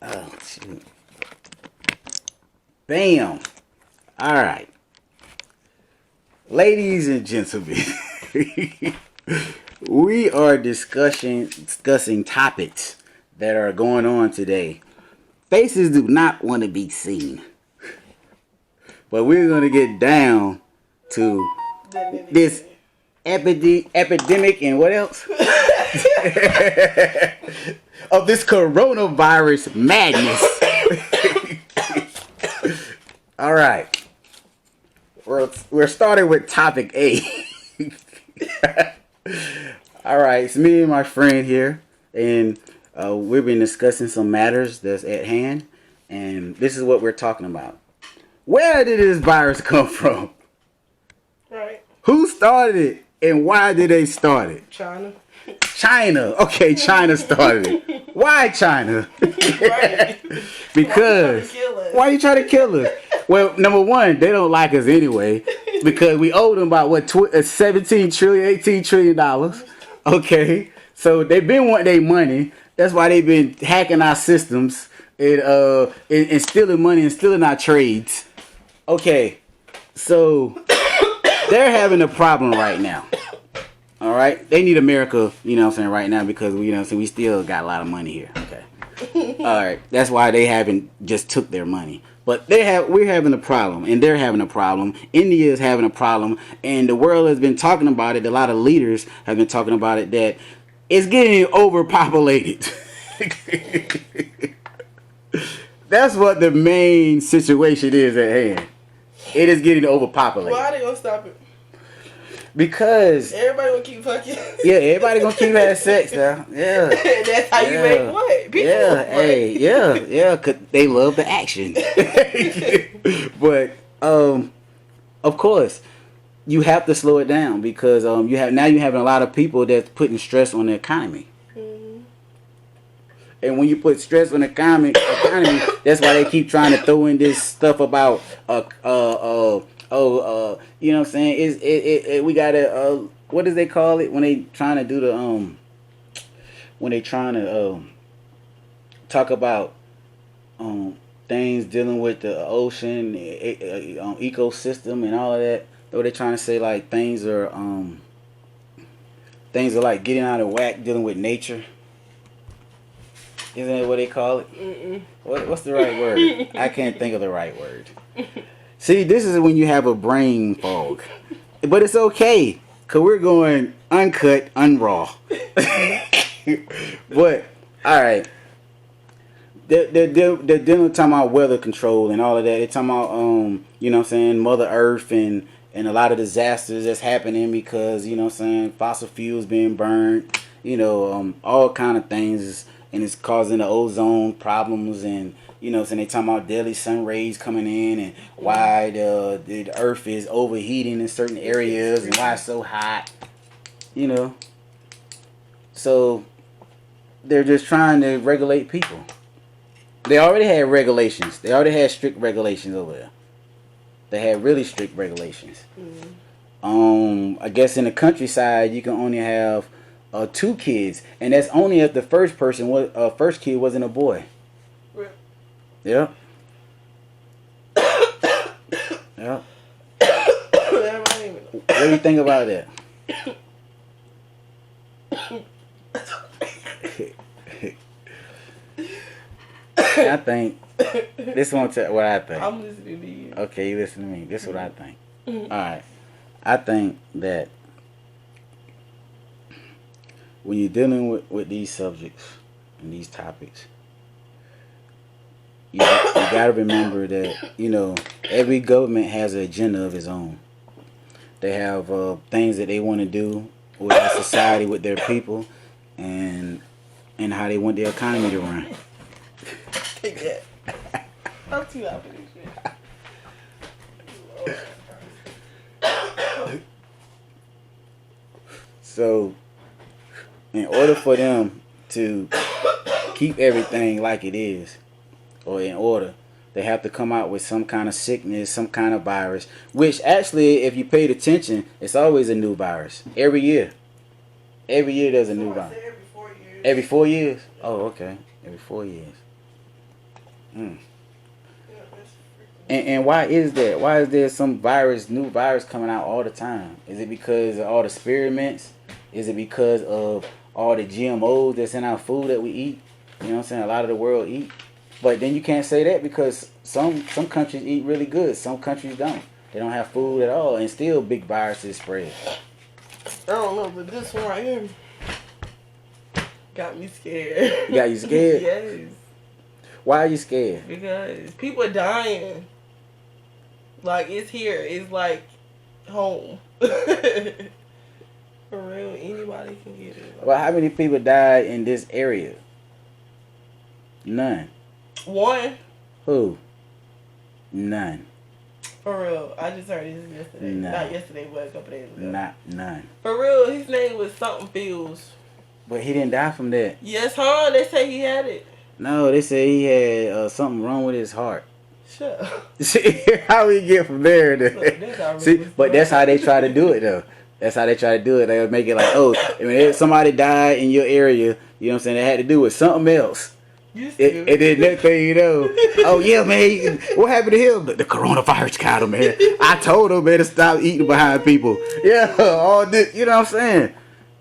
Oh, shoot. Bam. All right. Ladies and gentlemen, we are discussing topics that are going on today. Faces do not want to be seen. But we're going to get down to this epidemic and what else? Of this coronavirus madness. All right. We're starting with topic A. All right. It's me and my friend here. And we've been discussing some matters that's at hand. And this is what we're talking about. Where did this virus come from? Right. Who started it? And why did they start it? China. China. Okay, China started it. Why China? Right. Because why are you trying to kill us? Well, number one, they don't like us anyway because we owe them about what 17 trillion, 18 trillion dollars. Okay, so they've been wanting their money. That's why they've been hacking our systems and stealing money and stealing our trades. Okay, so they're having a problem right now. All right, they need America, you know what I'm saying, right now because we still got a lot of money here. Okay, all right, that's why they haven't just took their money. But we're having a problem, and they're having a problem. India is having a problem, and the world has been talking about it. A lot of leaders have been talking about it that it's getting overpopulated. That's what the main situation is at hand. It is getting overpopulated. Why are they gonna stop it? Because everybody gonna keep fucking. Yeah, everybody gonna keep having sex now. Yeah, that's how you make what? People, yeah, cause they love the action. But of course, you have to slow it down because you having a lot of people that's putting stress on the economy. Mm-hmm. And when you put stress on the economy, that's why they keep trying to throw in this stuff about you know what I'm saying? We gotta what does they call it when they trying to do the when they trying to talk about things dealing with the ocean, ecosystem and all of that. Though they trying to say like things are like getting out of whack dealing with nature. Isn't that what they call it? Mm-mm. What's the right word? I can't think of the right word. See, this is when you have a brain fog. But it's okay, because we're going uncut, unraw. But, alright. They're talking about weather control and all of that. They're talking about, you know what I'm saying, Mother Earth and a lot of disasters that's happening because, you know what I'm saying, fossil fuels being burned, you know, all kind of things. And it's causing the ozone problems and, you know, so they talking about daily sun rays coming in and why the earth is overheating in certain areas and why it's so hot, you know. So they're just trying to regulate people. They already had regulations. They already had strict regulations over there. They had really strict regulations. Mm-hmm. I guess in the countryside you can only have 2 kids, and that's only if the first kid wasn't a boy. Yep. Yep. What do you think about that? I think this one. What I think. I'm listening to you. Okay, you listen to me. This is what I think. Mm-hmm. All right. I think that when you're dealing with these subjects and these topics, you got to remember that, you know, every government has an agenda of its own. They have things that they want to do with their society, with their people, and how they want their economy to run. Take that. I'm too happy this shit. So, in order for them to keep everything like it is, or in order, they have to come out with some kind of sickness, some kind of virus, which actually, if you paid attention, it's always a new virus. Every year. Every year there's a new virus. Every 4 years. Every 4 years? Oh, okay. Every 4 years. Mm. Yeah, that's And why is that? Why is there some new virus coming out all the time? Is it because of all the experiments? Is it because of all the GMOs that's in our food that we eat? You know what I'm saying? A lot of the world eat. But then you can't say that because some countries eat really good. Some countries don't. They don't have food at all, and still big viruses spread. I don't know, but this one right here got me scared. Got you scared? Yes. Why are you scared? Because people are dying. Like, it's here. It's like home. For real, anybody can get it. Well, how many people died in this area? None. One. Who? None. For real. I just heard this yesterday. Nah. Not yesterday, but a couple days ago. None. For real, his name was something Fields. But he didn't die from that. Yes, huh? They say he had it. No, they say he had something wrong with his heart. Shut up. See how we get from there. Look, See, but that's how they try to do it, though. That's how they try to do it. They'll make it like, oh, I mean, if somebody died in your area, you know what I'm saying? They had to do with something else. And then next thing you know, oh yeah, man, what happened to him? The coronavirus got him, man. I told him, man, to stop eating behind people. Yeah, all this, you know what I'm saying?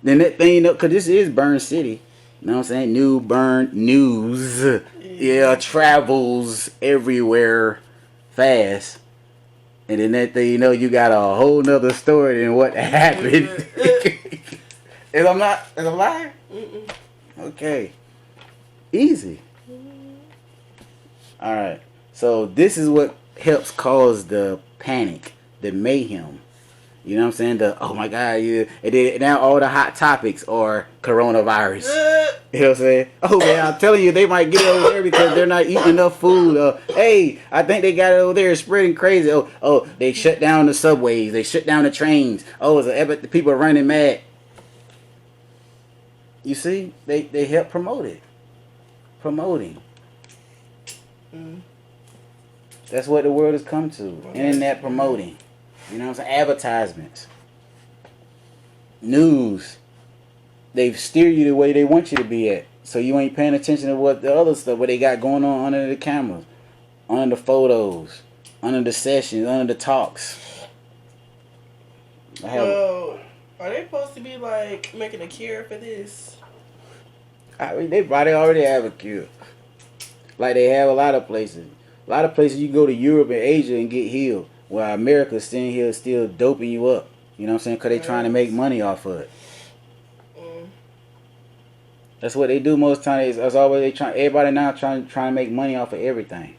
Then that thing, because this is Burn City. You know what I'm saying? New Burn news. Yeah, travels everywhere fast. And then that thing, you know, you got a whole nother story than what happened. And I'm lying? Mm-mm. Okay. Easy. Alright. So this is what helps cause the panic, the mayhem. You know what I'm saying? Oh my God, yeah. And then now all the hot topics are coronavirus. You know what I'm saying? Oh man, I'm telling you, they might get it over there because they're not eating enough food. Hey, I think they got it over there. It's spreading crazy. Oh, they shut down the subways. They shut down the trains. Oh, the people are running mad. You see? They help promote it. Promoting. Mm. That's what the world has come to. Internet promoting. You know what I'm saying? Advertisements. News. They steer you the way they want you to be at. So you ain't paying attention to what the other stuff, what they got going on under the cameras, under the photos, under the sessions, under the talks. Well, are they supposed to be like making a cure for this? I mean, they probably already have a cure. Like they have a lot of places. A lot of places you go to Europe and Asia and get healed. While America's sitting here still doping you up. You know what I'm saying? Because they trying to make money off of it. Mm. That's what they do most times. As always, everybody now trying to make money off of everything.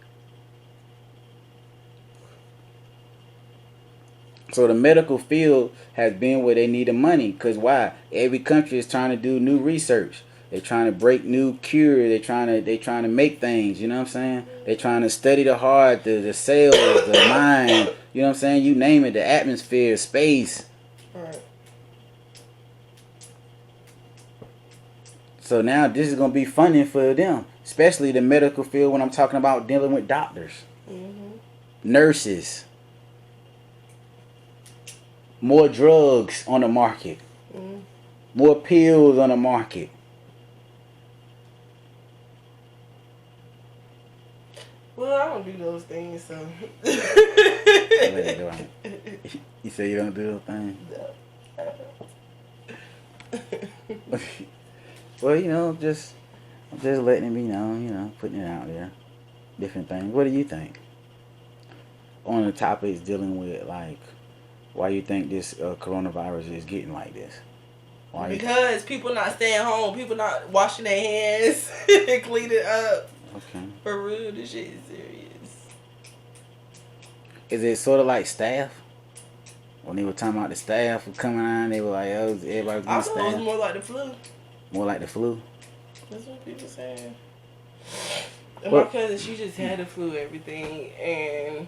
So the medical field has been where they need the money. Because why? Every country is trying to do new research. They're trying to break new cure. They're trying to make things. You know what I'm saying? They're trying to study the heart, the cells, the mind. You know what I'm saying? You name it. The atmosphere, space. Right. So now this is gonna be funding for them, especially the medical field. When I'm talking about dealing with doctors, nurses, more drugs on the market, more pills on the market. Well, I don't do those things, so. You say you don't do those things? Well, you know, just letting it be known, you know, putting it out there. Different things. What do you think? On the topics dealing with, like, why you think this coronavirus is getting like this? Why? Because people not staying home. People not washing their hands and cleaning up. Okay. For real, this shit is serious. Is it sort of like staff? When they were talking about the staff coming on, they were like, oh, everybody was I getting thought it was staff. more like the flu. More like the flu? That's what people saying. And Well, my cousin, she just had the flu, everything, and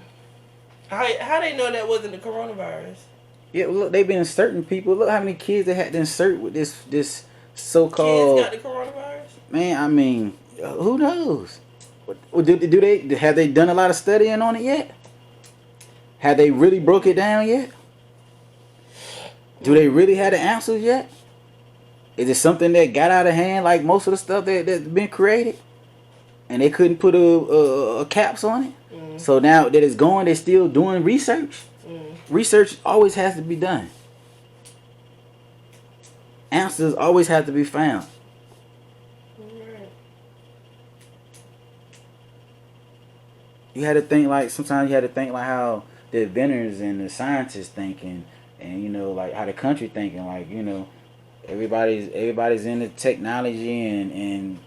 how they know that wasn't the coronavirus? Yeah, look, they've been inserting people. Look how many kids they had to insert with this so-called. Kids got the coronavirus? Man, I mean, who knows? Have they done a lot of studying on it yet? Have they really broke it down yet? Do they really have the answers yet? Is it something that got out of hand like most of the stuff that's been created? and they couldn't put a caps on it. So now that it's going, they're still doing research. Research always has to be done. Answers always have to be found. You had to think like, sometimes you had to think like how the inventors and the scientists thinking, and you know, like how the country thinking, like, you know, everybody's in the technology and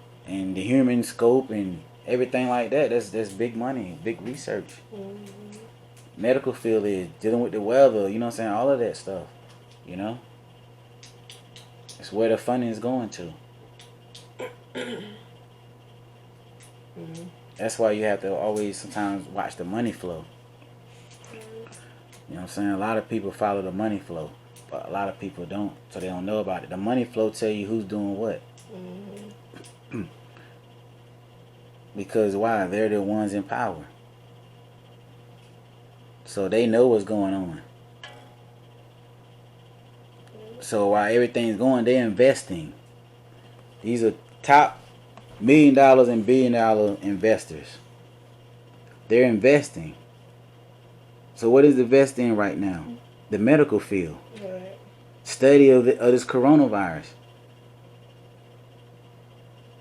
the human scope and everything like that. That's big money, big research. Medical field is dealing with the weather, you know what I'm saying, all of that stuff, you know. It's where the funding is going to. That's why you have to always sometimes watch the money flow. You know what I'm saying? A lot of people follow the money flow, but a lot of people don't, so they don't know about it. The money flow tell you who's doing what. Because why? They're the ones in power. So they know what's going on. So while everything's going, they're investing. These are top $1 million and $1 billion investors. They're investing. So what is investing in right now? The medical field. Right. Study of this coronavirus.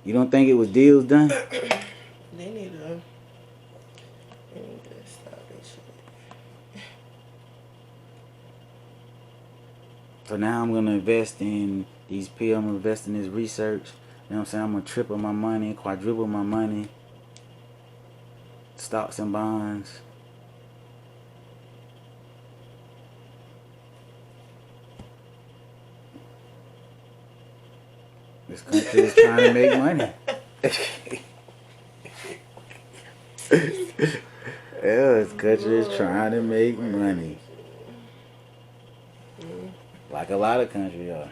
You don't think it was deals done? They need to stop that shit. So now I'm gonna invest in these pills. I'm gonna invest in this research. You know what I'm saying? I'm gonna triple my money, quadruple my money. Stocks and bonds. This country is trying to make money. Yeah, this country is trying to make money. Like a lot of countries are.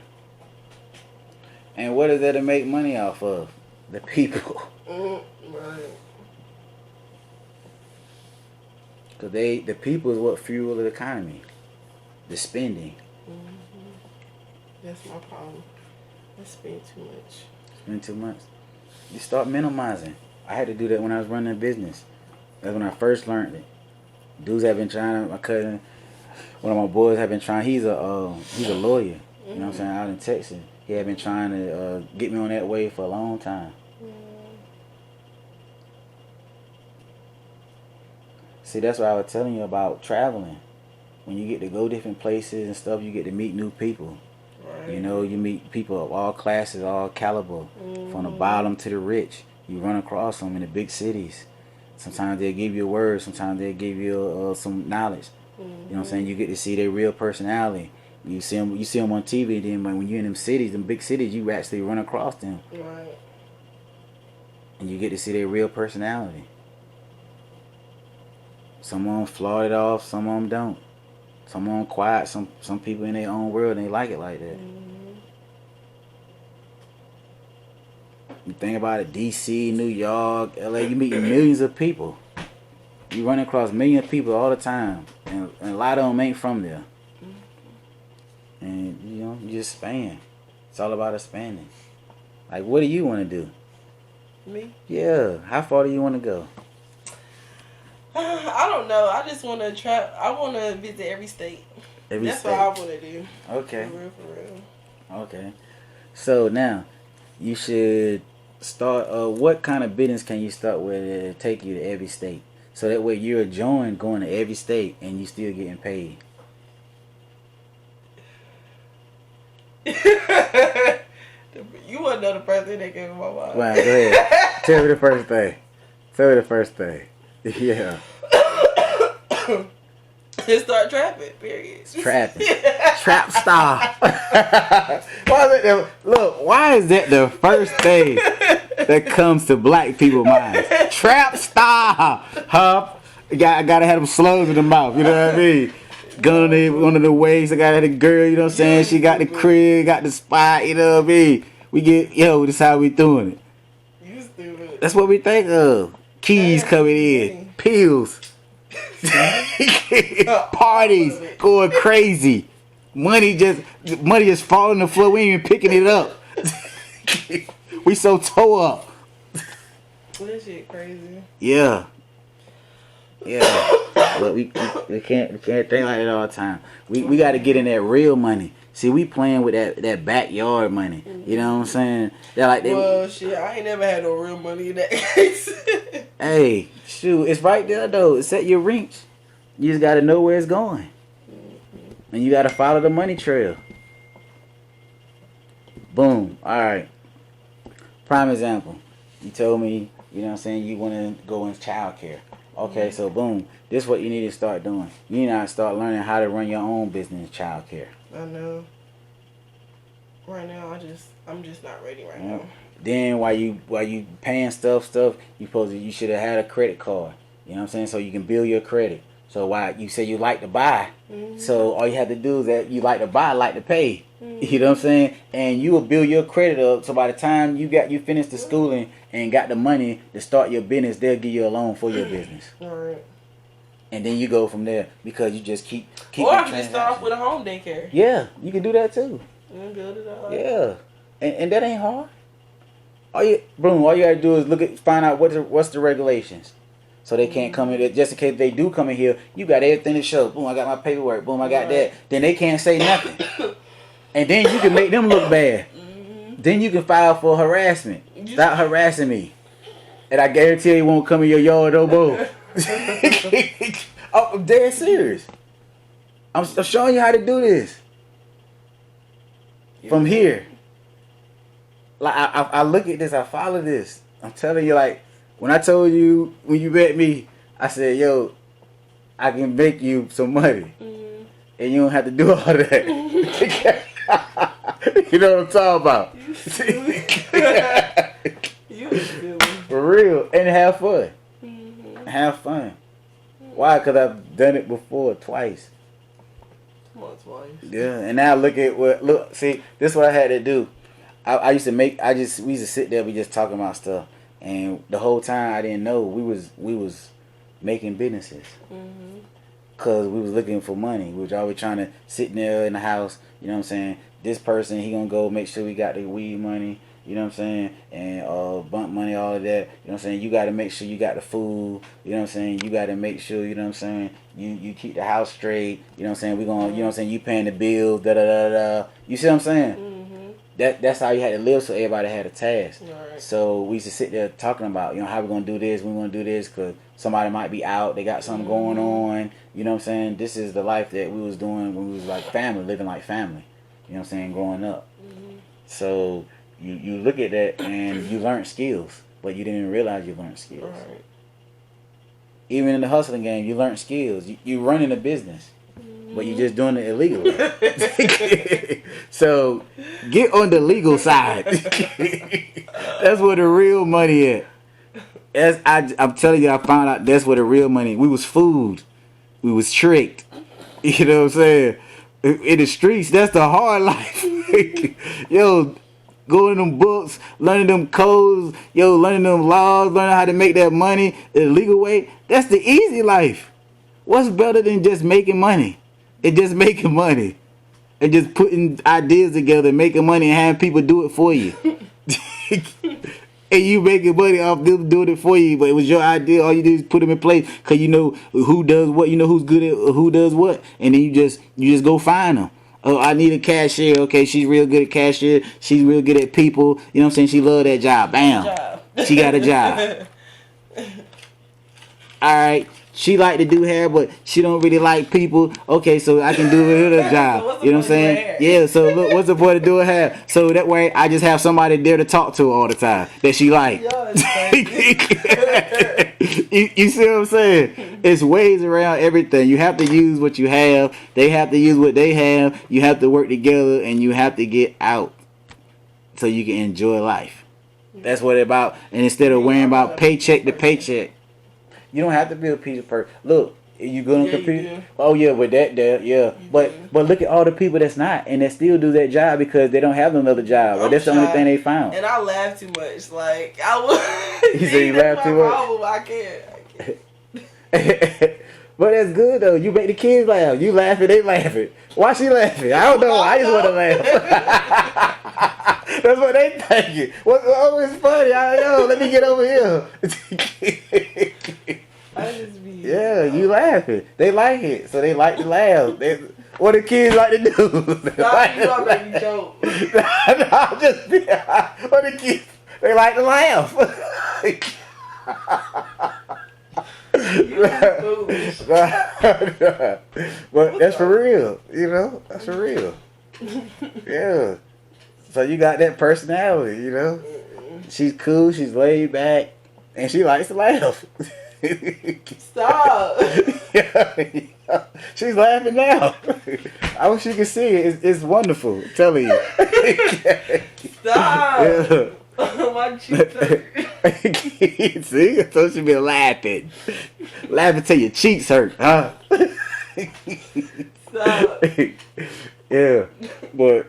And what is there to make money off of? The people. Right. Because the people is what fuel the economy. The spending. That's my problem. I spend too much. Spend too much. You start minimizing. I had to do that when I was running a business. That's when I first learned it. Dudes have been trying. My cousin, one of my boys, have been trying. He's a lawyer. You know what I'm saying? Out in Texas, he had been trying to get me on that way for a long time. See, that's what I was telling you about traveling. When you get to go different places and stuff, you get to meet new people. Right. You know, you meet people of all classes, all caliber, from the bottom to the rich. You run across them in the big cities. Sometimes they'll give you a word. Sometimes they'll give you some knowledge. You know what I'm saying? You get to see their real personality. You see them on TV. Then when you're in them cities, them big cities, you actually run across them. Right. And you get to see their real personality. Some of them flaw it off. Some of them don't. Some of them quiet. Some people in their own world, they like it like that. You think about it, D.C., New York, L.A., you meet millions of people. You run across millions of people all the time. And a lot of them ain't from there. And, you know, you just expand. It's all about expanding. Like, what do you want to do? Me? Yeah. How far do you want to go? I don't know. I just want to try. I want to visit every state. That's what I want to do. Okay. For real. Okay. So, now, you should start, what kind of business can you start with to take you to every state? So that way you're enjoying going to every state and you still getting paid. You want to know the first thing that came to my mind. Well, go ahead. Tell me the first thing. Yeah. Just start trapping, period. Trapping. Trap star. Why is that the first thing that comes to black people's minds? Trap star. Huh? I gotta have them slugs in the mouth, you know what I mean? Gun in one of the ways. I got the girl, you know what I'm saying? She got the crib, got the spot, you know what I mean? We get, this is how we doing it. You stupid. That's what we think of. Keys coming in. Pills. Parties going crazy. Money just falling on the floor. We ain't even picking it up. We so toe up. That shit crazy. Yeah. Yeah. But we can't think like that all the time. We got to get in that real money. See, we playing with that backyard money. You know what I'm saying? Well, shit, I ain't never had no real money in that case. Hey, shoot, it's right there though. It's at your reach. You just got to know where it's going, and you got to follow the money trail. Boom. All right. Prime example. You told me, you know what I'm saying, you want to go into childcare. Okay, so boom. This is what you need to start doing. You need to start learning how to run your own business in childcare. I know. Right now, I'm just not ready right now. Then while you paying stuff, you should have had a credit card. You know what I'm saying? So you can build your credit. So why you say you like to buy, so all you have to do is that you like to buy, like to pay. You know what I'm saying? And you will build your credit up. So by the time you finish the schooling and got the money to start your business, they'll give you a loan for your business. All right. And then you go from there because you just keep. Or I can start off with a home daycare. Yeah, you can do that too. And build it up. Yeah, and that ain't hard. All you gotta do is find out what's the regulations, so they can't come in. Just in case they do come in here, you got everything to show. Boom, I got my paperwork. Boom, I got that. Then they can't say nothing, and then you can make them look bad. Then you can file for harassment. Stop harassing me, and I guarantee you won't come in your yard no more. I'm dead serious. I'm showing you how to do this. From here. Like I look at this, I follow this. I'm telling you, like, when I told you, when you met me, I said, yo, I can make you some money. And you don't have to do all that. You know what I'm talking about? You For real. And have fun. Have fun. Why? Because I've done it before, twice. Twice. Yeah, and now look, see, this is what I had to do. We used to sit there, we just talking about stuff, and the whole time I didn't know we was making businesses, cause we was looking for money. We was always trying to sit there in the house. You know what I'm saying? This person, he gonna go make sure we got the weed money. You know what I'm saying? And bump money, all of that. You know what I'm saying? You got to make sure you got the food. You know what I'm saying? You got to make sure, you know what I'm saying, you keep the house straight. You know what I'm saying? We gonna, you know what I'm saying, you paying the bills, da da da da. You see what I'm saying? That's how you had to live, so everybody had a task. Right. So we used to sit there talking about, you know, how we gonna do this, we gonna do this, because somebody might be out, they got something going on. You know what I'm saying? This is the life that we was doing when we was like family, living like family. You know what I'm saying? Growing up. So you look at that and you learn skills, but you didn't even realize you learned skills. Right. Even in the hustling game, you learn skills. You running a business, but you just doing it illegally. So get on the legal side. That's where the real money at. I'm telling you, I found out that's where the real money. We was fooled. We was tricked. You know what I'm saying? In the streets, that's the hard life. Yo, going to them books, learning them codes, learning them laws, learning how to make that money the legal way. That's the easy life. What's better than just making money? It's just making money. And just putting ideas together, making money, and having people do it for you. And you making money off them doing it for you, but it was your idea. All you do is put them in place, because you know who does what, you know who's good at who does what, and then you just go find them. Oh, I need a cashier. Okay, she's real good at cashier. She's real good at people. You know what I'm saying? She love that job. Bam. She got a job. All right. She like to do hair, but she don't really like people. Okay, so I can do her job. You know what I'm saying? Yeah, so look, what's the point of doing hair? So that way I just have somebody there to talk to all the time that she like. You see what I'm saying? It's ways around everything. You have to use what you have. They have to use what they have. You have to work together, and you have to get out so you can enjoy life. That's what it's about. And instead of worrying about paycheck to paycheck, you don't have to be a piece of person. Look, you gonna compete? Oh yeah, with that there, yeah. But look at all the people that's not, and they still do that job because they don't have another job, or that's the only thing they found. And I laugh too much. Like I would. You say you laugh too much? I can't. But that's good though. You make the kids laugh. You laughing, they laughing. Why she laughing? I don't know. I just want to laugh. That's what they thinking. Oh, it's funny. Yo, let me get over here. I just be. Yeah, you laughing. They like it, so they like to laugh. What the kids like to do? Stop, you already joke. I'm just what the kids, they like to laugh. But that's for real, you know. That's for real. Yeah. So you got that personality, you know. She's cool. She's laid back, and she likes to laugh. Stop. Yeah. She's laughing now. I wish you could see it. It's wonderful. I'm telling you. Stop. Yeah. My cheeks hurt. See? I told you be laughing. Laughing till your cheeks hurt, huh? Stop. Yeah. But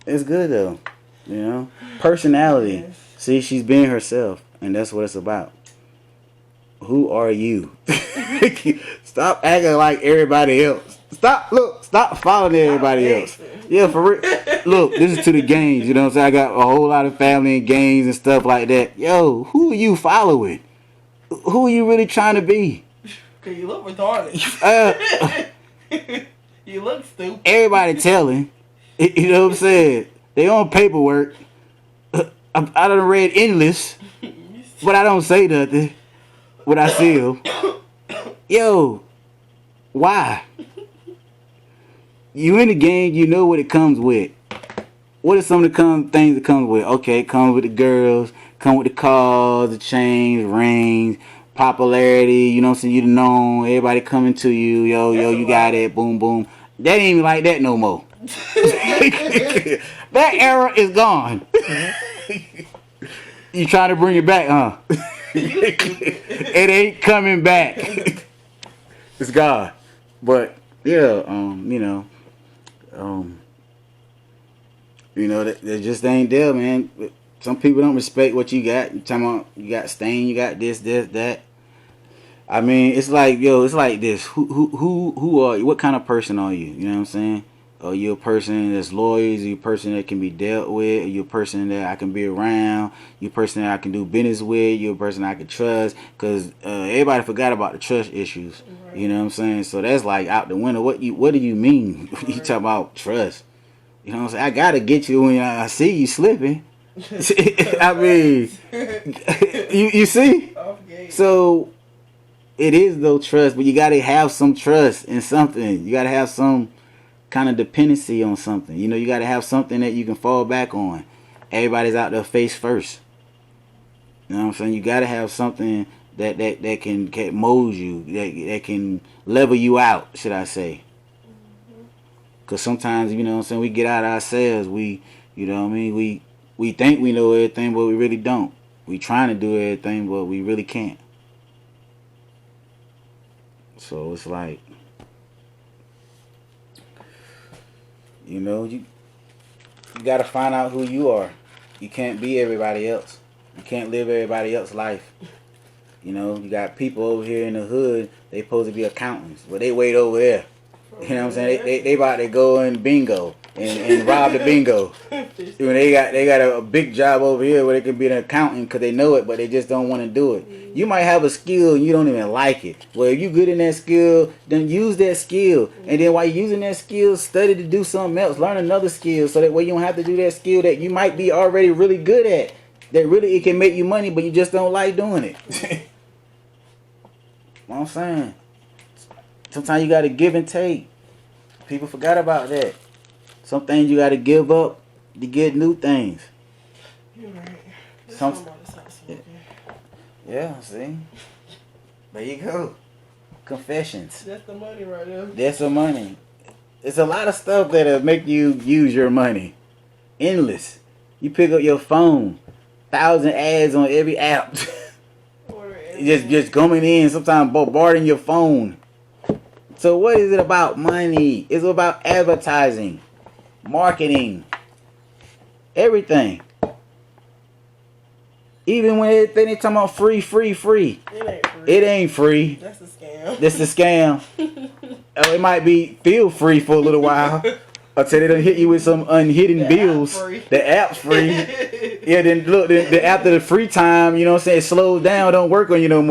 it's good though. You know? Personality. Yes. See, she's being herself, and that's what it's about. Who are you? Stop acting like everybody else. Stop following everybody else. Yeah, for real. Look, this is to the gangs, you know what I'm saying? I got a whole lot of family and gangs and stuff like that. Yo, who are you following? Who are you really trying to be? Cause you look retarded. You look stupid. Everybody telling. You know what I'm saying? They on paperwork. I done read endless, but I don't say nothing when I see them. Yo, why? You in the game, you know what it comes with. What are some of the things that comes with? Okay, it comes with the girls, come with the cars, the chains, rings, popularity, you know what I'm saying? You know, everybody coming to you, yo, you got it, boom, boom. That ain't even like that no more. That era is gone. You trying to bring it back, huh? It ain't coming back. It's gone. But yeah, that just ain't there, man. Some people don't respect what you got. You talking about you got stain, you got this, that. I mean, it's like this. Who are you? What kind of person are you? You know what I'm saying? Are you a person that's loyal? Are you a person that can be dealt with? Are you a person that I can be around? You a person that I can do business with? You a person I can trust? Because everybody forgot about the trust issues. Right. You know what I'm saying? So that's like out the window. What do you mean? Right. You talk about trust? You know what I'm saying? I gotta get you when I see you slipping. I mean, you see? Okay. So it is though trust, but you gotta have some trust in something. You gotta have some kind of dependency on something. You know, you got to have something that you can fall back on. Everybody's out there face first. You know what I'm saying? You got to have something that can mold you, that can level you out, should I say. Because sometimes, you know what I'm saying, we get out of ourselves. We, you know what I mean? We think we know everything, but we really don't. We trying to do everything, but we really can't. So it's like, you know, you got to find out who you are. You can't be everybody else. You can't live everybody else's life. You know, you got people over here in the hood, they supposed to be accountants, but they wait over there. You know what I'm saying? They about to go in bingo and rob the bingo. When they got a big job over here where they can be an accountant because they know it, but they just don't want to do it. You might have a skill and you don't even like it. Well, if you good in that skill, then use that skill. And then while you're using that skill, study to do something else. Learn another skill so that way you don't have to do that skill that you might be already really good at. That really it can make you money, but you just don't like doing it. What I'm saying? Sometimes you got to give and take. People forgot about that. Some things you got to give up to get new things. You're right. Yeah, see? There you go. Confessions. That's the money right there. That's the money. It's a lot of stuff that'll make you use your money. Endless. You pick up your phone. 1,000 ads on every app. just coming in, sometimes bombarding your phone. So what is it about money? It's about advertising, marketing, everything. Even when they talking about free. It ain't free. That's a scam. That's a scam. It might feel free for a little while. Until they done hit you with some unhidden bills. The app's free. Yeah, then look, then after the free time, you know what I'm saying, it slows down, don't work on you no more.